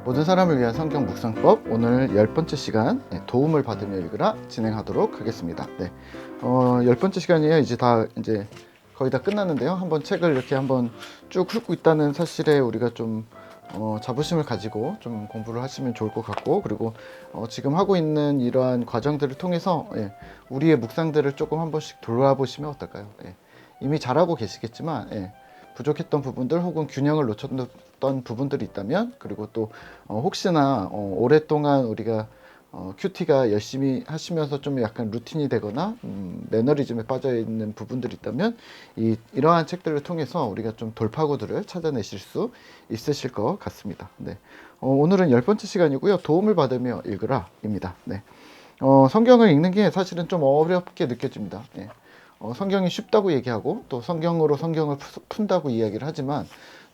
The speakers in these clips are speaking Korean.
모든 사람을 위한 성경 묵상법, 오늘 10번째 시간 도움을 받으며 읽으라 진행하도록 하겠습니다. 네, 10번째 시간이에요. 이제 거의 다 끝났는데요. 한번 책을 이렇게 한번 쭉 훑고 있다는 사실에 우리가 좀 자부심을 가지고 좀 공부를 하시면 좋을 것 같고, 그리고 지금 하고 있는 이러한 과정들을 통해서 우리의 묵상들을 조금 한 번씩 돌아보시면 어떨까요? 이미 잘하고 계시겠지만 부족했던 부분들 혹은 균형을 놓쳤던 부분들이 있다면, 그리고 또 혹시나 오랫동안 우리가 큐티가 열심히 하시면서 좀 약간 루틴이 되거나 매너리즘에 빠져 있는 부분들이 있다면 이러한 책들을 통해서 우리가 좀 돌파구들을 찾아내실 수 있으실 것 같습니다. 네. 오늘은 10번째 시간이고요. 도움을 받으며 읽으라 입니다. 네. 성경을 읽는 게 사실은 좀 어렵게 느껴집니다. 네. 성경이 쉽다고 얘기하고 또 성경으로 성경을 푼다고 이야기를 하지만,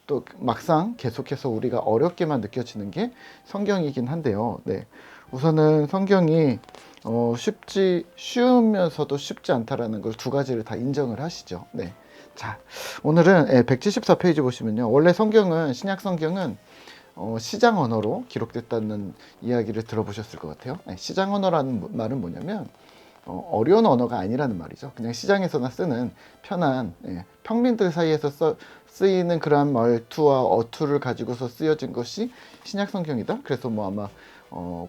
또 막상 계속해서 우리가 어렵게만 느껴지는 게 성경이긴 한데요. 네. 우선은 성경이 쉬우면서도 쉽지 않다라는 걸 두 가지를 다 인정을 하시죠. 네. 자, 오늘은 174페이지 보시면요. 원래 성경은, 신약 성경은 시장 언어로 기록됐다는 이야기를 들어보셨을 것 같아요. 시장 언어라는 말은 뭐냐면 어려운 언어가 아니라는 말이죠. 그냥 시장에서나 쓰는 편한 평민들 사이에서 쓰이는 그런 말투와 어투를 가지고서 쓰여진 것이 신약 성경이다. 그래서 뭐 아마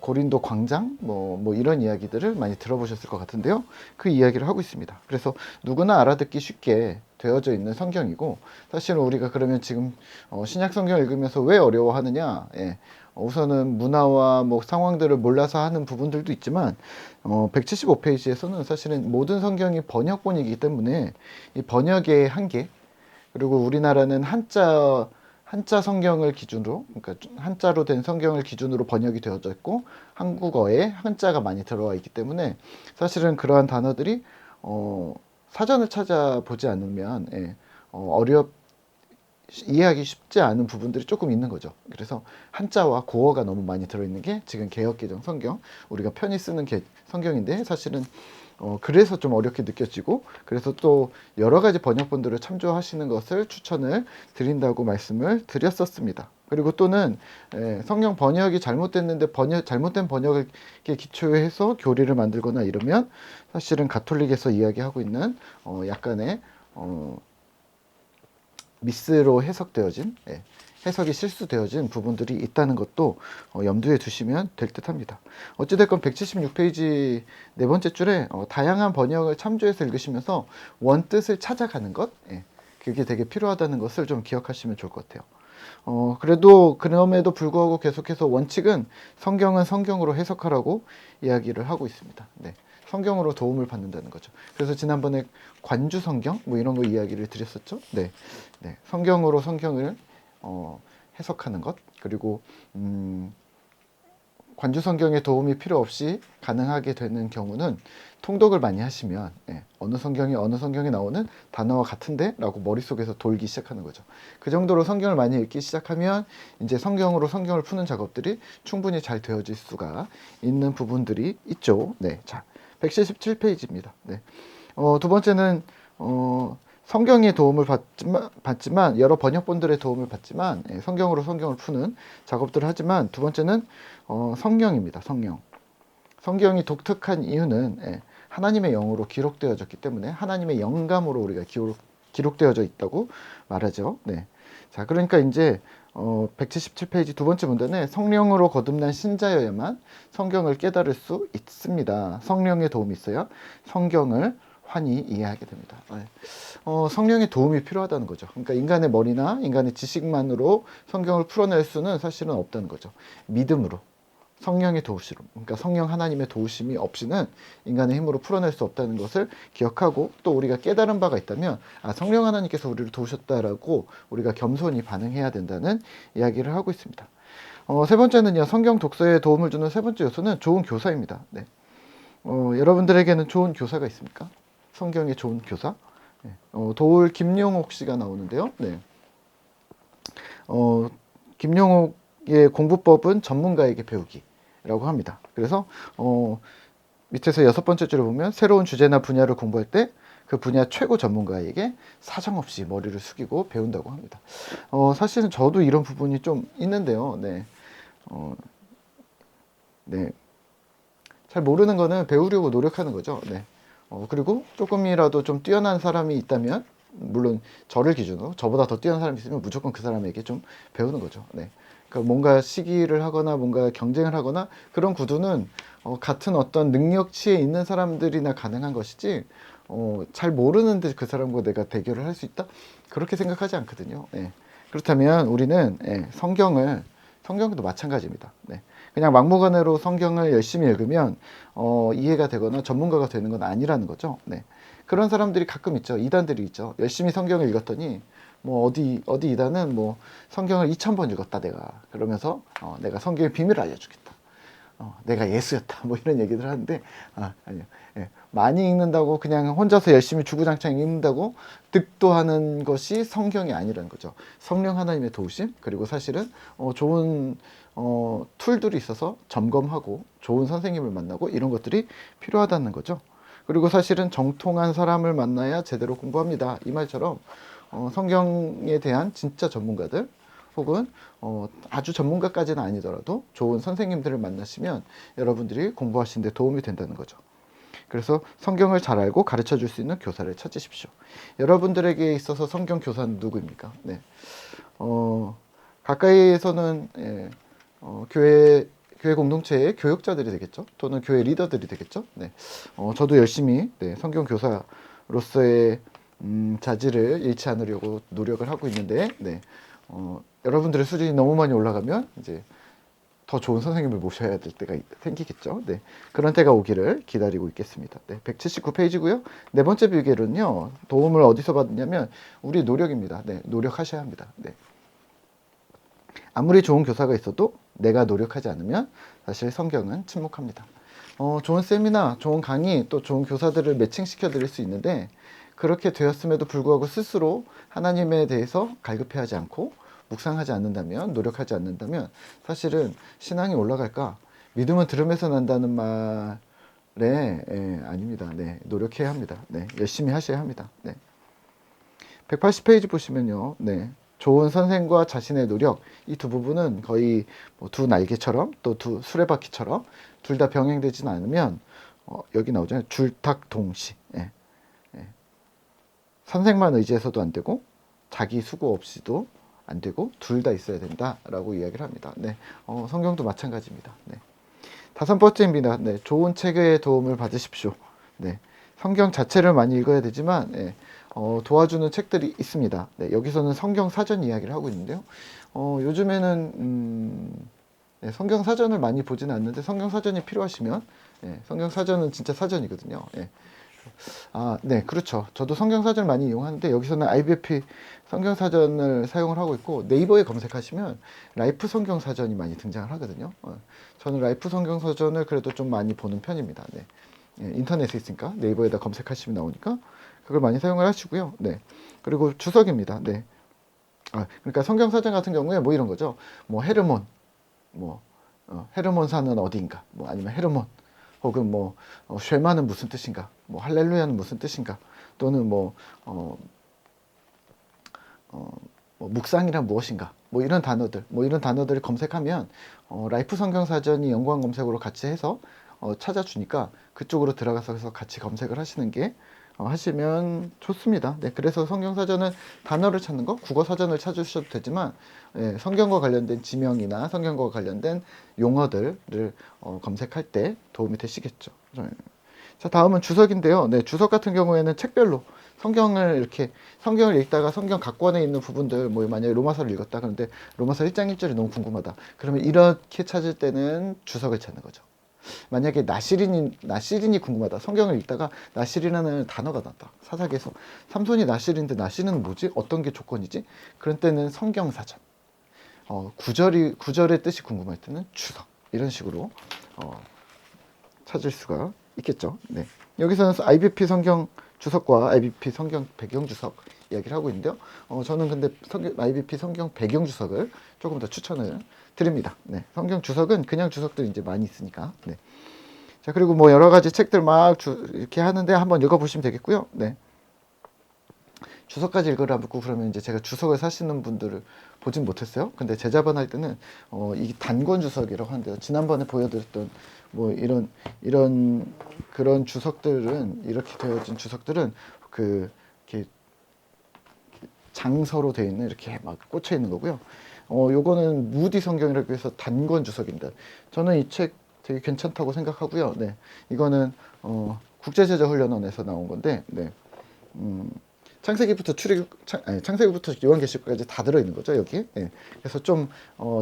고린도 광장 뭐 이런 이야기들을 많이 들어보셨을 것 같은데요. 그 이야기를 하고 있습니다. 그래서 누구나 알아듣기 쉽게 되어져 있는 성경이고, 사실은 우리가 그러면 지금 신약 성경 읽으면서 왜 어려워하느냐? 우선은 문화와 뭐 상황들을 몰라서 하는 부분들도 있지만 175페이지에서는 사실은 모든 성경이 번역본이기 때문에 이 번역의 한계, 그리고 우리나라는 한자 성경을 기준으로, 그러니까 한자로 된 성경을 기준으로 번역이 되어져 있고 한국어에 한자가 많이 들어와 있기 때문에 사실은 그러한 단어들이 사전을 찾아보지 않으면 이해하기 쉽지 않은 부분들이 조금 있는 거죠. 그래서 한자와 고어가 너무 많이 들어있는 게 지금 개역개정 성경, 우리가 편히 쓰는 성경인데, 사실은 그래서 좀 어렵게 느껴지고, 그래서 또 여러 가지 번역본들을 참조하시는 것을 추천을 드린다고 말씀을 드렸었습니다. 그리고 또는 성경 번역이 잘못됐는데 잘못된 번역에 기초해서 교리를 만들거나 이러면 사실은 가톨릭에서 이야기하고 있는 약간의 미스로 해석되어진, 해석이 실수되어진 부분들이 있다는 것도 염두에 두시면 될 듯 합니다. 어찌됐건 176페이지 네 번째 줄에 다양한 번역을 참조해서 읽으시면서 원뜻을 찾아가는 것, 그게 되게 필요하다는 것을 좀 기억하시면 좋을 것 같아요. 그럼에도 불구하고 계속해서 원칙은 성경은 성경으로 해석하라고 이야기를 하고 있습니다. 네. 성경으로 도움을 받는다는 거죠. 그래서 지난번에 관주 성경 뭐 이런 거 이야기를 드렸었죠. 네. 성경으로 성경을 해석하는 것, 그리고 관주 성경의 도움이 필요 없이 가능하게 되는 경우는 통독을 많이 하시면 어느 성경에 나오는 단어와 같은데? 라고 머릿속에서 돌기 시작하는 거죠. 그 정도로 성경을 많이 읽기 시작하면 이제 성경으로 성경을 푸는 작업들이 충분히 잘 되어질 수가 있는 부분들이 있죠. 네, 자, 177페이지입니다. 네. 두 번째는 성경의 도움을 받지만 여러 번역본들의 도움을 받지만 성경으로 성경을 푸는 작업들을 하지만, 두 번째는 성령입니다. 성경이 독특한 이유는 하나님의 영으로 기록되어졌기 때문에, 하나님의 영감으로 우리가 기록되어져 있다고 말하죠. 네. 자, 그러니까 이제 177페이지 두 번째 문단에 성령으로 거듭난 신자여야만 성경을 깨달을 수 있습니다. 성령의 도움이 있어야 성경을 환히 이해하게 됩니다. 성령의 도움이 필요하다는 거죠. 그러니까 인간의 머리나 인간의 지식만으로 성경을 풀어낼 수는 사실은 없다는 거죠. 믿음으로, 성령의 도우심, 그러니까 성령 하나님의 도우심이 없이는 인간의 힘으로 풀어낼 수 없다는 것을 기억하고, 또 우리가 깨달은 바가 있다면 성령 하나님께서 우리를 도우셨다라고 우리가 겸손히 반응해야 된다는 이야기를 하고 있습니다. 세 번째는요, 성경 독서에 도움을 주는 세 번째 요소는 좋은 교사입니다. 네. 여러분들에게는 좋은 교사가 있습니까? 성경의 좋은 교사? 도울 김용옥 씨가 나오는데요. 네. 김용옥의 공부법은 전문가에게 배우기라고 합니다. 그래서 밑에서 6번째 줄을 보면 새로운 주제나 분야를 공부할 때 그 분야 최고 전문가에게 사정없이 머리를 숙이고 배운다고 합니다. 사실은 저도 이런 부분이 좀 있는데요. 네. 어, 네. 잘 모르는 거는 배우려고 노력하는 거죠. 네. 그리고 조금이라도 좀 뛰어난 사람이 있다면, 물론 저를 기준으로 저보다 더 뛰어난 사람이 있으면 무조건 그 사람에게 좀 배우는 거죠. 네. 그러니까 뭔가 시기를 하거나 뭔가 경쟁을 하거나 그런 구도는 같은 어떤 능력치에 있는 사람들이나 가능한 것이지, 잘 모르는데 그 사람과 내가 대결을 할 수 있다? 그렇게 생각하지 않거든요. 네. 그렇다면 우리는 성경도 마찬가지입니다. 네. 그냥 막무가내로 성경을 열심히 읽으면 이해가 되거나 전문가가 되는 건 아니라는 거죠. 네. 그런 사람들이 가끔 있죠. 이단들이 있죠. 열심히 성경을 읽었더니 뭐 어디 이단은 뭐 성경을 2000번 읽었다 내가. 그러면서 내가 성경의 비밀을 알려주겠다. 내가 예수였다. 뭐 이런 얘기들 하는데, 아니요. 예, 많이 읽는다고 그냥 혼자서 열심히 주구장창 읽는다고 득도하는 것이 성경이 아니라는 거죠. 성령 하나님의 도우심, 그리고 사실은 좋은 툴들이 있어서 점검하고 좋은 선생님을 만나고 이런 것들이 필요하다는 거죠. 그리고 사실은 정통한 사람을 만나야 제대로 공부합니다. 이 말처럼 성경에 대한 진짜 전문가들, 혹은 아주 전문가까지는 아니더라도 좋은 선생님들을 만나시면 여러분들이 공부하시는 데 도움이 된다는 거죠. 그래서 성경을 잘 알고 가르쳐 줄 수 있는 교사를 찾으십시오. 여러분들에게 있어서 성경 교사는 누구입니까? 네. 가까이에서는 교회 공동체의 교역자들이 되겠죠. 또는 교회 리더들이 되겠죠. 네. 저도 열심히 성경 교사로서의 자질을 잃지 않으려고 노력을 하고 있는데, 여러분들의 수준이 너무 많이 올라가면 이제 더 좋은 선생님을 모셔야 될 때가 생기겠죠. 네. 그런 때가 오기를 기다리고 있겠습니다. 네. 179페이지고요. 네 번째 비결은요. 도움을 어디서 받느냐면 우리 노력입니다. 네. 노력하셔야 합니다. 네. 아무리 좋은 교사가 있어도 내가 노력하지 않으면 사실 성경은 침묵합니다. 좋은 세미나, 좋은 강의, 또 좋은 교사들을 매칭시켜 드릴 수 있는데, 그렇게 되었음에도 불구하고 스스로 하나님에 대해서 갈급해하지 않고 묵상하지 않는다면, 노력하지 않는다면 사실은 신앙이 올라갈까? 믿음은 들음에서 난다는 말에 아닙니다. 네, 노력해야 합니다. 네, 열심히 하셔야 합니다. 네. 180페이지 보시면요. 네. 좋은 선생과 자신의 노력, 이 두 부분은 거의 뭐두 날개처럼 또 두 수레바퀴처럼 둘 다 병행되지는 않으면 여기 나오잖아요. 줄탁동시. 예. 예. 선생만 의지해서도 안 되고 자기 수고 없이도 안 되고 둘 다 있어야 된다라고 이야기를 합니다. 네. 성경도 마찬가지입니다. 네. 다섯 번째입니다. 네. 좋은 책의 도움을 받으십시오. 네. 성경 자체를 많이 읽어야 되지만 도와주는 책들이 있습니다. 네, 여기서는 성경 사전 이야기를 하고 있는데요. 요즘에는 성경 사전을 많이 보지는 않는데 성경 사전이 필요하시면 성경 사전은 진짜 사전이거든요. 네, 그렇죠. 저도 성경 사전을 많이 이용하는데 여기서는 IBP 성경 사전을 사용을 하고 있고, 네이버에 검색하시면 라이프 성경 사전이 많이 등장을 하거든요. 저는 라이프 성경 사전을 그래도 좀 많이 보는 편입니다. 네. 인터넷에 있으니까 네이버에다 검색하시면 나오니까 그걸 많이 사용을 하시고요. 네. 그리고 주석입니다. 네. 그러니까 성경 사전 같은 경우에 뭐 이런 거죠. 뭐 헤르몬, 뭐 헤르몬 산은 어디인가, 뭐 아니면 헤르몬, 혹은 뭐 쉐마는 무슨 뜻인가, 뭐 할렐루야는 무슨 뜻인가, 또는 뭐 묵상이란 무엇인가, 뭐 이런 단어들을 검색하면 라이프 성경 사전이 연관 검색으로 같이 해서 찾아주니까 그쪽으로 들어가서 같이 검색을 하시는 게 하시면 좋습니다. 네, 그래서 성경 사전은 단어를 찾는 거, 국어 사전을 찾으셔도 되지만 성경과 관련된 지명이나 성경과 관련된 용어들을 검색할 때 도움이 되시겠죠. 자, 다음은 주석인데요. 네, 주석 같은 경우에는 책별로 성경을 읽다가 성경 각권에 있는 부분들, 뭐 만약에 로마서를 읽었다 그런데 로마서 1장 1절이 너무 궁금하다. 그러면 이렇게 찾을 때는 주석을 찾는 거죠. 만약에 나시린이 궁금하다. 성경을 읽다가 나시린이라는 단어가 나왔다. 사사기에서 삼손이 나시린인데 나시린은 뭐지? 어떤 게 조건이지? 그런 때는 성경사전. 구절의 뜻이 궁금할 때는 주석. 이런 식으로 찾을 수가 있겠죠. 네. 여기서는 IBP 성경 주석과 IBP 성경 배경 주석 이야기를 하고 있는데요. 저는 근데 IBP 성경 배경 주석을 조금 더 추천을 드립니다. 네. 성경 주석은 그냥 주석들이 이제 많이 있으니까. 네. 자, 그리고 뭐 여러 가지 책들 막 이렇게 하는데 한번 읽어보시면 되겠고요. 네. 주석까지 읽으라고 그러면 이제 제가 주석을 사시는 분들을 보진 못했어요. 근데 제자반 할 때는 이 단권 주석이라고 하는데요. 지난번에 보여드렸던 뭐 이런 그런 주석들은 이렇게 되어진 주석들은 그 이렇게 장서로 되어 있는 이렇게 막 꽂혀 있는 거고요. 요거는 무디 성경이라고 해서 단권 주석입니다. 저는 이 책 되게 괜찮다고 생각하고요. 네, 이거는 국제제자훈련원에서 나온 건데, 네, 창세기부터 창세기부터 요한계시록까지 다 들어있는 거죠 여기. 네. 그래서 좀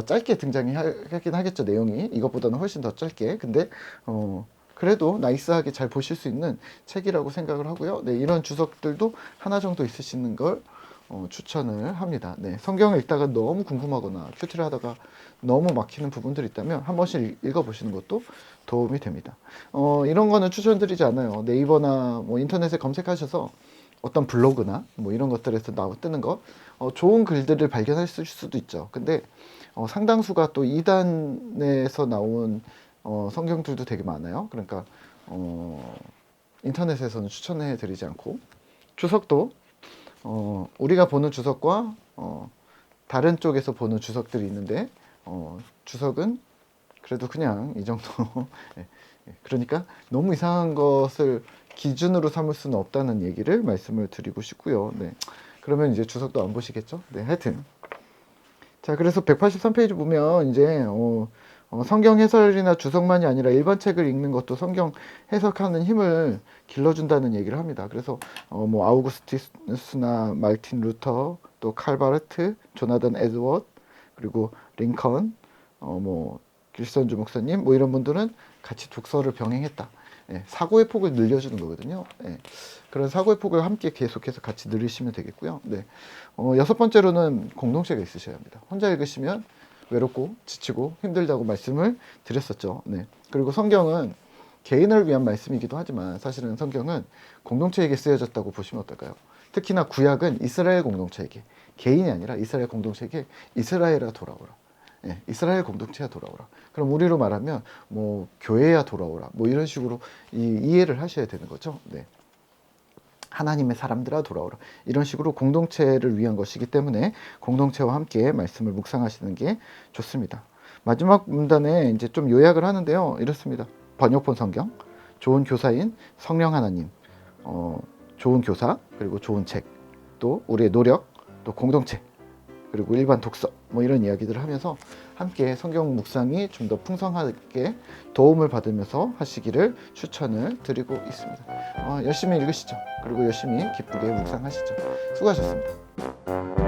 짧게 등장이 하긴 하겠죠 내용이 이것보다는 훨씬 더 짧게. 근데 그래도 나이스하게 잘 보실 수 있는 책이라고 생각을 하고요. 네, 이런 주석들도 하나 정도 있으시는 걸 추천을 합니다. 네, 성경을 읽다가 너무 궁금하거나 큐티를 하다가 너무 막히는 부분들이 있다면 한 번씩 읽어보시는 것도 도움이 됩니다. 이런 거는 추천드리지 않아요. 네이버나 뭐 인터넷에 검색하셔서 어떤 블로그나 뭐 이런 것들에서 뜨는 거 좋은 글들을 발견하실 수도 있죠. 근데 상당수가 또 2단에서 나온 성경들도 되게 많아요. 그러니까 인터넷에서는 추천해 드리지 않고, 주석도 우리가 보는 주석과 다른 쪽에서 보는 주석들이 있는데 주석은 그래도 그냥 이 정도 그러니까 너무 이상한 것을 기준으로 삼을 수는 없다는 얘기를 말씀을 드리고 싶고요. 네. 그러면 이제 주석도 안 보시겠죠? 네, 하여튼. 자, 그래서 183페이지 보면 이제 성경 해설이나 주석만이 아니라 일반 책을 읽는 것도 성경 해석하는 힘을 길러준다는 얘기를 합니다. 그래서 뭐 아우구스티누스나 말틴 루터, 또 칼바르트, 조나단 에드워드, 그리고 링컨, 뭐 길선주 목사님, 뭐 이런 분들은 같이 독서를 병행했다. 예, 사고의 폭을 늘려주는 거거든요. 예, 그런 사고의 폭을 함께 계속해서 같이 늘리시면 되겠고요. 네. 여섯 번째로는 공동체가 있으셔야 합니다. 혼자 읽으시면 외롭고 지치고 힘들다고 말씀을 드렸었죠. 네. 그리고 성경은 개인을 위한 말씀이기도 하지만 사실은 성경은 공동체에게 쓰여졌다고 보시면 어떨까요? 특히나 구약은 이스라엘 공동체에게, 개인이 아니라 이스라엘 공동체에게 이스라엘아 돌아오라. 예, 이스라엘 공동체야 돌아오라. 그럼 우리로 말하면 뭐 교회야 돌아오라. 뭐 이런 식으로 이해를 하셔야 되는 거죠. 네. 하나님의 사람들아 돌아오라. 이런 식으로 공동체를 위한 것이기 때문에 공동체와 함께 말씀을 묵상하시는 게 좋습니다. 마지막 문단에 이제 좀 요약을 하는데요. 이렇습니다. 번역본 성경, 좋은 교사인 성령 하나님, 좋은 교사, 그리고 좋은 책, 또 우리의 노력, 또 공동체, 그리고 일반 독서, 뭐 이런 이야기들을 하면서 함께 성경 묵상이 좀 더 풍성하게 도움을 받으면서 하시기를 추천을 드리고 있습니다. 열심히 읽으시죠. 그리고 열심히 기쁘게 묵상하시죠. 수고하셨습니다.